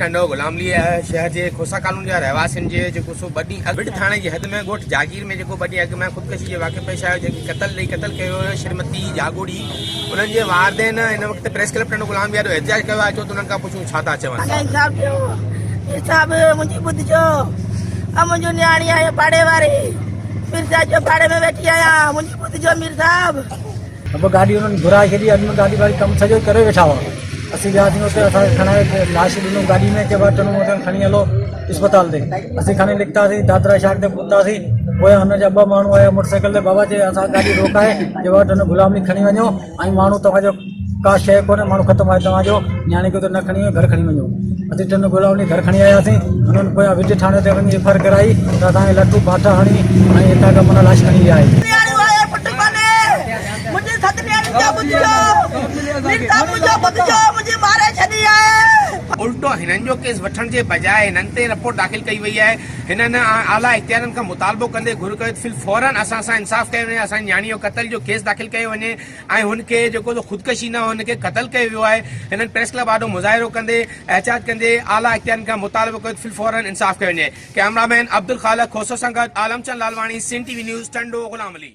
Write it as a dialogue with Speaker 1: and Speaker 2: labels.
Speaker 1: टंडो गुलाम अली शहर के खोसा कॉलोनी जा रहवासियुनि जे जेको सो बड़ी बिड थाणे जी हद में ॻोठ जागीर में जेको बड़ी अॻु में ख़ुदकशी जे वाक़े पेश आयो जेकी क़तल कयो हुयो श्रीमती जागोड़ी उन्हनि जे वारदेन हिन वक़्तु प्रेस क्लब टंडो गुलाम अली एहतिजाज कयो आहे। अचो त उन्हनि खां पुछूं छा था चवनि।
Speaker 2: मुंहिंजी ॿुधिजो मुंहिंजो नियाणी आहे पाड़े वारी मीर साहिब जो पाड़े में वेठी आहियां। मुंहिंजी ॿुधिजो मीर साहिब
Speaker 3: अब गाड़ी उन्होंने घुराए छॾी। अॼु गाड़ी वाड़ी कमु सॼो करे वेठा हुआ। असीं वियासीं उते असांखे खणाए लाश ॾिनो गाड़ी में के बाद चवणो खणी हलो अस्पताल ते। असीं खणी निकितासीं दादरा शाह ते पहुतासीं। पोइ हुनजा ॿ माण्हू आया मोटरसाइकिल ते। बाबा चए असां गाॾी रोकाए जे वटि हुन गुलाम अली खणी वञो ऐं माण्हू तव्हांजो का शइ कोन्हे माण्हू ख़तमु आहे तव्हांजो नियाणी खे त न खणी घर खणी वञो। असीं टिनि गुलाम अली घर खणी आयासीं। हुननि पोयां विच थाणे ते वञी एफ कराई त असांखे लट्टू बाटा हणी ऐं हितां खां माना लाश खणी विया आहिनि।
Speaker 1: उल्टो हिननि जो केस वठण जे बजाय हिननि ते रिपोर्ट दाख़िल कई वई आहे। हिननि आला इख्तियारनि खां मुतालबो कंदे घुर कयो फिल फौरन असां सां इंसाफ़ कयो वञे, असांजी नियाणी जो क़तल जो केस दाख़िल कयो वञे ऐं हुनखे जेको ख़ुदकशी न हुनखे क़तल कयो वियो आहे। हिननि प्रेस क्लब ॾाढो मुज़ाहिरो कंदे एहतिजाज कंदे आला इख्तियारनि खां मुतालबो कयो फिल फौरन इंसाफ़ कयो वञे। कैमरामैन अब्दुल ख़ालिक खोसो सां गॾु आलमचंद लालवाणी, सिंध टीवी न्यूज़, टंडो गुलाम अली।